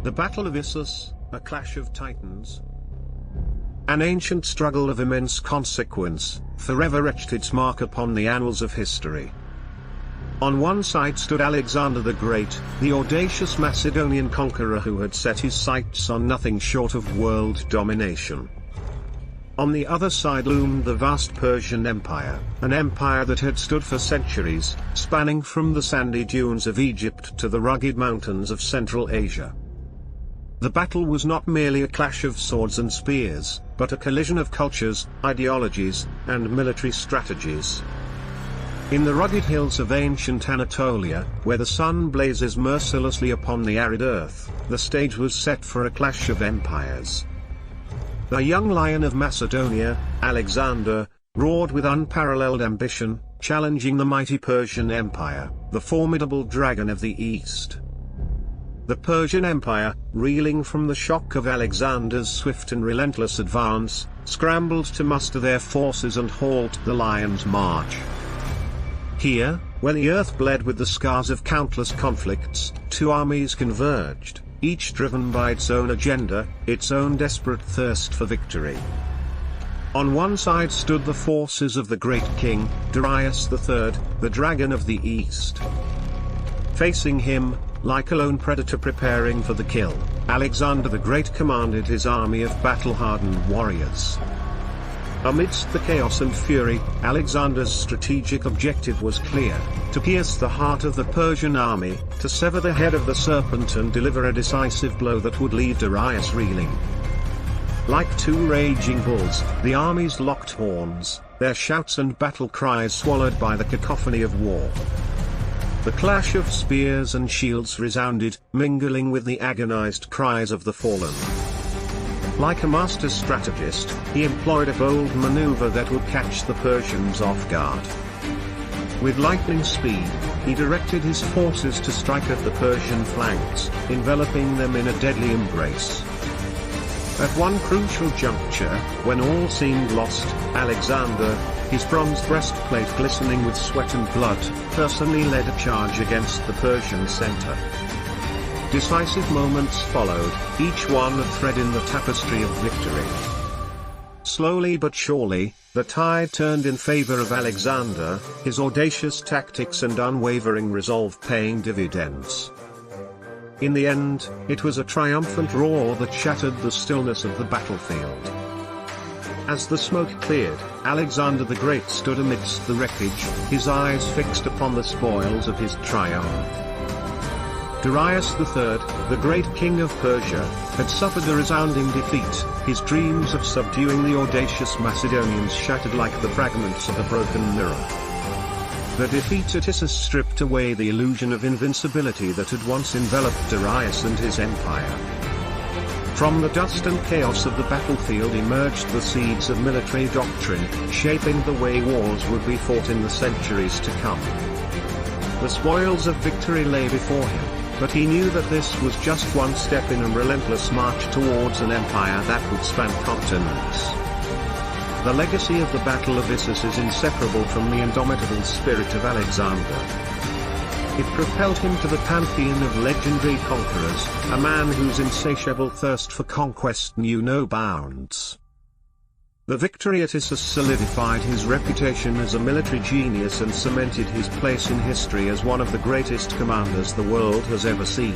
The Battle of Issus, a clash of titans. An ancient struggle of immense consequence, forever etched its mark upon the annals of history. On one side stood Alexander the Great, the audacious Macedonian conqueror who had set his sights on nothing short of world domination. On the other side loomed the vast Persian Empire, an empire that had stood for centuries, spanning from the sandy dunes of Egypt to the rugged mountains of Central Asia. The battle was not merely a clash of swords and spears, but a collision of cultures, ideologies, and military strategies. In the rugged hills of ancient Anatolia, where the sun blazes mercilessly upon the arid earth, the stage was set for a clash of empires. The young lion of Macedonia, Alexander, roared with unparalleled ambition, challenging the mighty Persian Empire, the formidable dragon of the East. The Persian Empire, reeling from the shock of Alexander's swift and relentless advance, scrambled to muster their forces and halt the lion's march. Here, where the earth bled with the scars of countless conflicts, two armies converged, each driven by its own agenda, its own desperate thirst for victory. On one side stood the forces of the great king, Darius III, the dragon of the East. Facing him, like a lone predator preparing for the kill, Alexander the Great commanded his army of battle-hardened warriors. Amidst the chaos and fury, Alexander's strategic objective was clear: to pierce the heart of the Persian army, to sever the head of the serpent and deliver a decisive blow that would leave Darius reeling. Like two raging bulls, the armies locked horns, their shouts and battle cries swallowed by the cacophony of war. The clash of spears and shields resounded, mingling with the agonized cries of the fallen. Like a master strategist, he employed a bold maneuver that would catch the Persians off guard. With lightning speed, he directed his forces to strike at the Persian flanks, enveloping them in a deadly embrace. At one crucial juncture, when all seemed lost, Alexander, his bronze breastplate glistening with sweat and blood, personally led a charge against the Persian center. Decisive moments followed, each one a thread in the tapestry of victory. Slowly but surely, the tide turned in favor of Alexander, his audacious tactics and unwavering resolve paying dividends. In the end, it was a triumphant roar that shattered the stillness of the battlefield. As the smoke cleared, Alexander the Great stood amidst the wreckage, his eyes fixed upon the spoils of his triumph. Darius III, the great king of Persia, had suffered a resounding defeat, his dreams of subduing the audacious Macedonians shattered like the fragments of a broken mirror. The defeat at Issus stripped away the illusion of invincibility that had once enveloped Darius and his empire. From the dust and chaos of the battlefield emerged the seeds of military doctrine, shaping the way wars would be fought in the centuries to come. The spoils of victory lay before him, but he knew that this was just one step in a relentless march towards an empire that would span continents. The legacy of the Battle of Issus is inseparable from the indomitable spirit of Alexander. It propelled him to the pantheon of legendary conquerors, a man whose insatiable thirst for conquest knew no bounds. The victory at Issus solidified his reputation as a military genius and cemented his place in history as one of the greatest commanders the world has ever seen.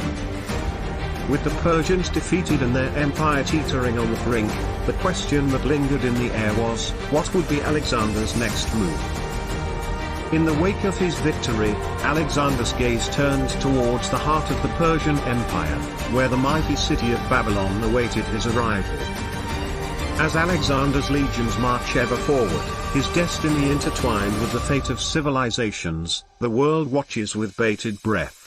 With the Persians defeated and their empire teetering on the brink, the question that lingered in the air was, what would be Alexander's next move? In the wake of his victory, Alexander's gaze turned towards the heart of the Persian Empire, where the mighty city of Babylon awaited his arrival. As Alexander's legions march ever forward, his destiny intertwined with the fate of civilizations, the world watches with bated breath.